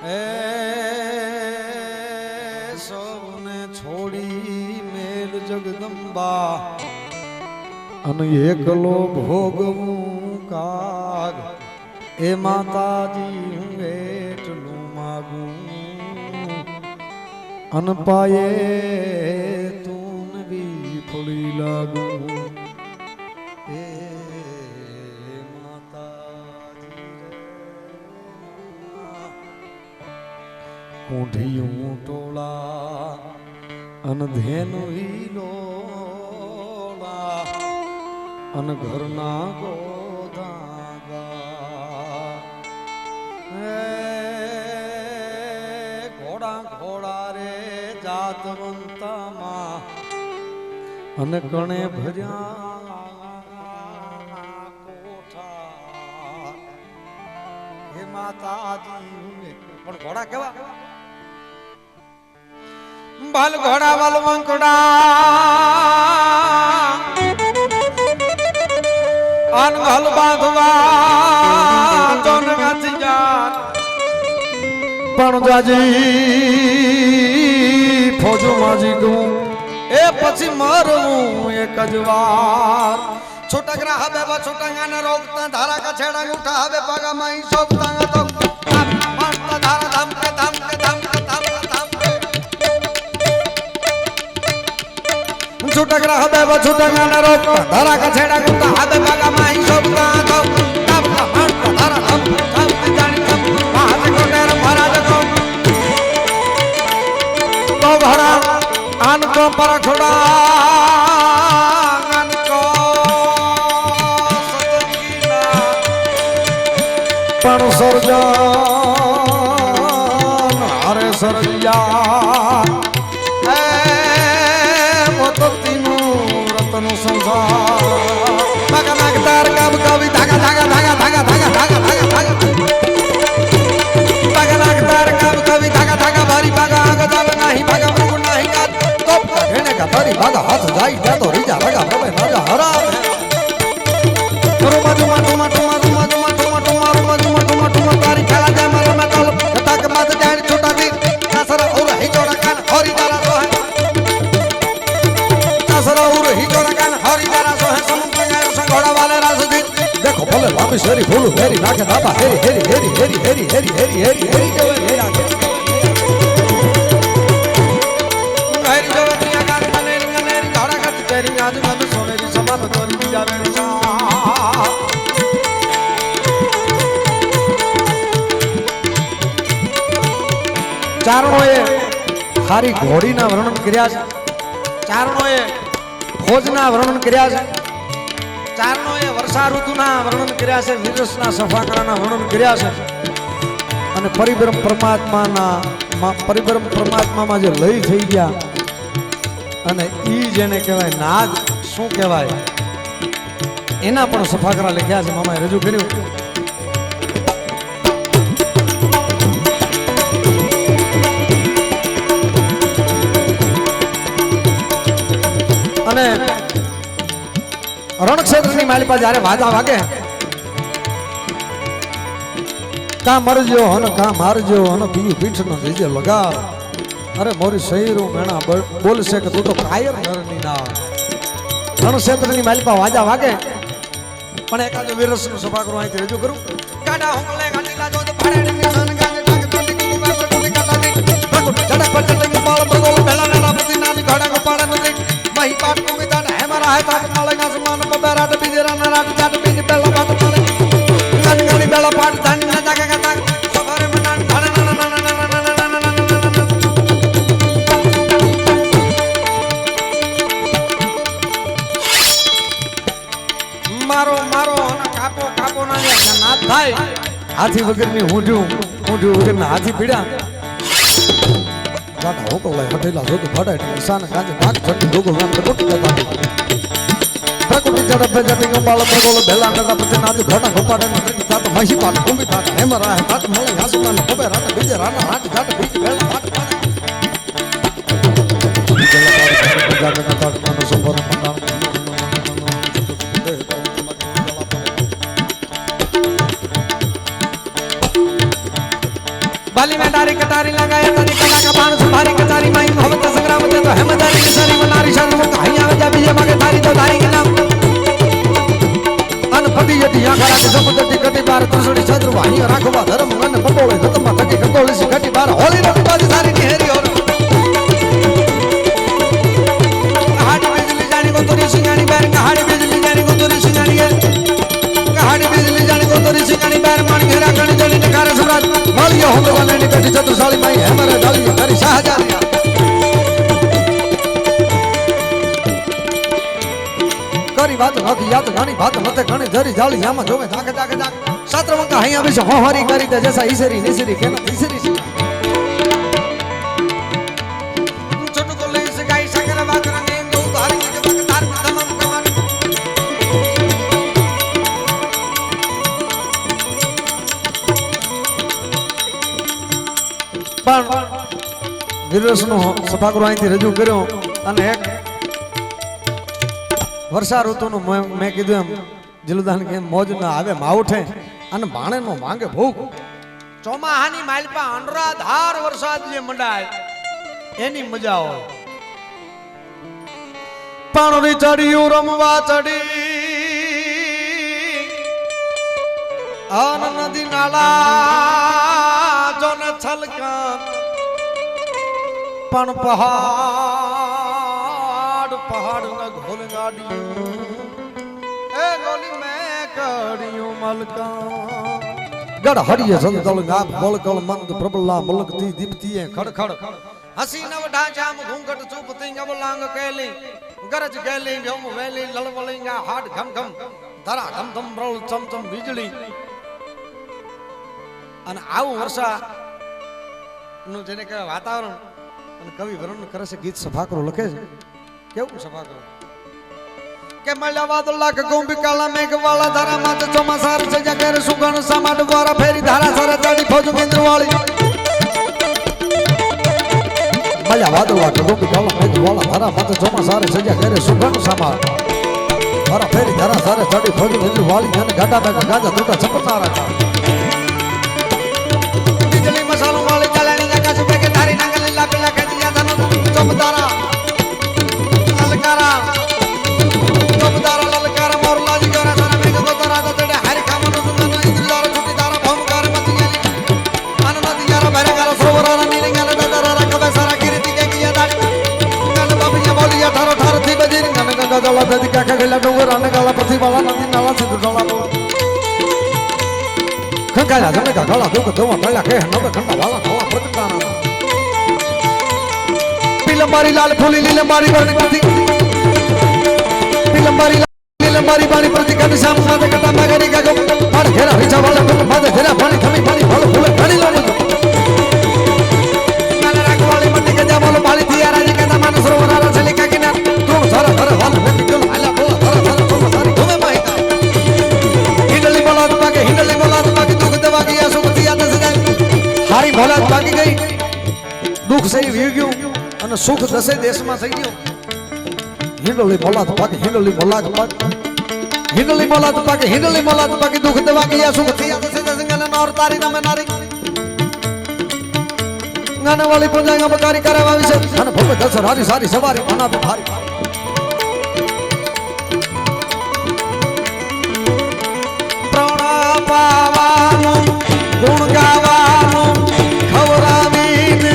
એ સૌને છોડી મેલ જગદંબા અને એકલો ભોગવું કાગ એ માતાજી હું એટલું માગું અન પાયે તું બી ફોડી લાગું એ કુંઢિયું ટોળા અન ધેનું હિલોળા અન ઘરના ગોધાગા ઘોડા ઘોડા રે જાતવંતામાં અને કણે ભર્યા કોઠા હે માતાજી પણ ઘોડા કેવા બાલ ઘોડા વાલ વંકડા અન ઘલ બાંધવા જોન ગાથી જા પણ જાજી ફોજો માજી ગયું એ પછી મરવું એક જ વાર છોટકરા હવે છોટંગાને રોકતા ધારા કા છેડા ઉઠા હવે પગા માં સોકતા તો મારતા ધારા ધામ કે ધામ કે ધામ કે ધામ કે ધામ છોટકરા હવે છોટંગાને રોકતા ધારા કા છેડા ઉઠા હવે પગા માં સોકતા તો મારતા ધારા ધામ ધામ કે જાણી ધામ મહારાજ કોટેર મહારાજ તો ઘોડા આન કો પર છોડા પણ સર્જન હરે સરજ્યા હે મોતીનું રતન સંસાર ભાગા નાગદાર કબ કવિ ધાગા ધાગા ધાગા ધાગા ધાગા ધાગા ધાગા ધાગા ભાગા નાગદાર કબ કવિ ધાગા ધાગા ભારી ભાગા આગ જાવ નહીં ભાગા મુકુન નહીં કા તો ઘેને કા તારી ભાગા હાથ જાય ત્યાં તો રીજા લગા પ્રભે રાજા હરા રૂમા રૂમા રૂમા રૂમા રૂમા તારી ખેલા જાય મારા માં તલ કથા કે માત જાણી છોટા દી કાસર ઓર હિજોડા કાન હરી તારા સો હે કાસર ઓર હિજોડા કાન હરી તારા સો હે સમુદ્ર ગાયો સંઘોડા વાલે રાસદી દેખો ભલે લાંબી શેરી ફૂલ વેરી નાખે દાબા હેરી હેરી હેરી હેરી હેરી હેરી હેરી હેરી હેરી કેવે હેરા કે હેરી જોવે તિયા કાન મનેરી મનેરી ઘોડા કત તેરી આજ મન સોનેરી સમાન તોરી બીજા વેરી સા ચારણોએ હારી ઘોડીના વર્ણન કર્યા છે ચારણોએ ખોજના વર્ણન કર્યા છે ચારણોએ વર્ષા ઋતુના વર્ણન કર્યા છે વિરસના સફાકરાના વર્ણન કર્યા છે અને પરિબ્રહ્મ પરમાત્મામાં જે લય થઈ ગયા અને ઈ જેને કહેવાય નાદ શું કહેવાય એના પણ સફાકરા લખ્યા છે મામાએ રજૂ કર્યું અને રણક્ષેત્રની માલિપા જ્યારે વાજા વાગે કા મરજો હન કા મારજો હન પીયું પીઠનો દેજે લગાવ અરે મોરી શહીરું મેણા બોલશે કે તું તો કાયર નરની ના રણક્ષેત્રની માલિપા વાજા વાગે પણ એકાદો વિરસનું સભાગૃહ અહીંથી રજૂ કરું કાડા હુમલે ગાંડીલા જો તો પાડેની નિશાન ગાંગે ટાક ટોટી કુ બાર ટોટી કાટાતી જડક પર જડક પાળ બગોલ ભેલા ના પતિ નાની ઘોડા કો પાડ નથી મહી પાટ કો વિદાન હે મારા હે તાક માલે આસમાન કો બેરાટ બીજરા ના રાટ જાટ બીજ બેલા પાટ પાડે ગાની ગાની બેલા પાટ ધાની ના જાગે ગાતા સવારે મનાન ધાન મારો મારો અને કાપો કાપો ના નાથ થાય હાથી વગરની ઊંઢું વગરના હાથી પીડ્યા ગાડા હોકો લઈ હટેલા જોતો ફટાઈ નિશાન કાજે ભાગ છટી દોગો ગામ ટોટી જતા પ્રકૃતિ ઝડપે જટી ગંબાળ બગોલ બેલા નડા પતે નાદ ઘોડા ગોપાડે નડી તાત મહી પાટ કુંભી તાત હેમ રાહ તાત મળે આસમાન ખબે રાત બીજે રાના હાટ જાટ બીજ બેલા પાટ પાડે જાગન તાત મન સુપર મંડા बाली में डारी कटारी लगाया तनी कला का बाण सुधारी कटारी माई भवत संग्राम दे तो हेमदारी की सारी मनारी शादी मुक्त हैया में जा बीजे मगे तारी तो धारी के नाम अनपति यदि आखरा के समुद्र की कटी बार त्रिशूली छत्र वाही राखवा धर्म मन बटोले खत्म थकी खटोली सी कटी बार होली रति बाजी सारी निहरी और हाड़ी बिजली जानी को तोरी सिंगानी बैर हाड़ी बिजली जानी को तोरी सिंगानी है हाड़ी बिजली जानी को तोरी सिंगानी बैर मान घेरा कणी जली नकार सुराज मालियो हम वाले ने कटी छत्रसाली माई हमारे डाली करी शाहजादी करी बात नकी याद नानी बात मते घणी धरी जाली यामा जोवे जाके जाके जाके सत्रवंका हैया विश होहरी करी दे जैसा ईसरी निसरी के ना ईसरी सी छोटू को ले से गाई सकरा बाकरा ने दो धारी के वक्त तार तमाम कमान पण વીરરસનો સભાગૃહ અહીંથી રજૂ કર્યો અને એક વર્ષા ઋતુનું મેં કીધું એમ જીલુદાન કે મોજ ન આવે માવઠે અને ભાણેનો માંગે ભૂખ ચોમાહાની માલપા અનરાધાર વરસાદ જે મંડાય એની મજા હોય પાણી ચડ્યું રમવા ચડી આન નદી નાળા જોન છલકા पण पहाड़ पहाड़ न घोल गाड़ियों ए गोली में कड़ियों मलका गढ़ हरिय संतल गाप बलकल मंद प्रबला मुलकती दीप्ति खड़ खड़ हसी नव ढांचाम घूंघट चुपती गबलांग कैली गरज गैली व्योम वैली ललवलिंगा हाड घम घम धरा धम धम ब्रल चम चम વીજળી અને આવું વર્ષા નું જેને કહેવાય વાતાવરણ कवि वर्णन करे से गीत सभाकरो लखे छे केवुं सभाकरो के मळ्या वादला के गोंबिकाला मेघवाला धारा मात ચોમાસાર से जगर सुगण समाट द्वारा फेरी धारा सर चढ़ी फौज केंद्रवाली मळ्या वादला के गोंबिकाला मेघवाला धारा मात ચોમાસાર से जगर सुगण समाट द्वारा फेरी धारा सर चढ़ी फौज केंद्रवाली जन घाटा में गाजा टूटा छपनारा बिजली मसालो वाली चलनी जगह से के धारी नंगल ला पिला चमदारा ललकारा चमदारा ललकारा मोरला जी गरा सारा मेघ गोतरा दडे हरि कामन सुंदर इंद्रदार छुटीदारा भौमकार मतियाली आनंदी यारा भरगारा सोवरारा नीरंगल ददरा रकबे सारा कीर्ति के किया दाड़ी गन बाबिया बोलिया थारो थार थी बजीर गन गंगा जला ददी का गला डोंगर आने गाला प्रतिबाला नदी नाला सिंधु डोला खंकाला जने का गला दुख दवा पहला के नव खंडा वाला नवा प्रकटाना लंबारी लाल फूली लीलंबारी बरनी प्रति लंबारी लीलंबारी बाणी प्रति कद श्याम माते कटा मगरी का गम हर घेरा हिचा वाला तुम माते घेरा पानी थमी पानी फल फूल घड़ी लानी मन राग वाली मट्टी के जामल बाली थी राजी के दामन सरोवरा चली का किनार तुम सारा घर वाल में निकल आला बोला सारा सारा तुम सारी तुम्हें माहिता हिंडली बोला बाकी दुख दवा की सुख दिया दस जाए हारी भोला बाकी गई दुख से वी गयो અને સુખ દસે દેશમાં થઈ ગયું હિંડલી મોલાત પાકે હિંડલી મોલાત પાકે દુખ દેવા ગયા સુખ થયા દસે દસ ગન નોર તારી નમે નારી ગાને વાળી પૂજા બકારી કરાવા વિશે અને ભગત દસ હારી સારી સવારી મના તો ભારી પ્રાણા પાવાનું ગુણ ગાવાનું ખવરાવીને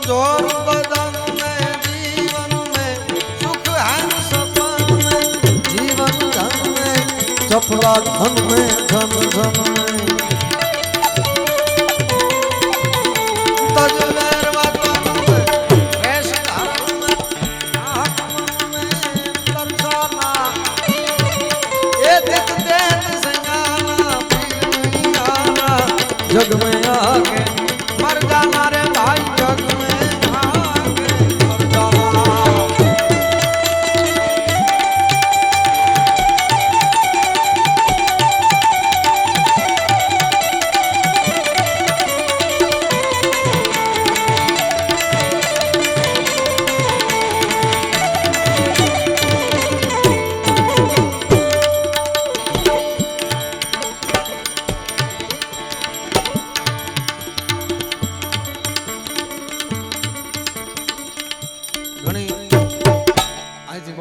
जोर बदन में जीवन में सुख है सपन में जीवन धन में चपला धन में धन धन में तजवेर वतन में वेश धर्म में आत्मन में दर्शना ये दिख देत संगाना पीना जग में आके मर जाना रे भाई जग में आके मर जाना ઘણી અહીંથી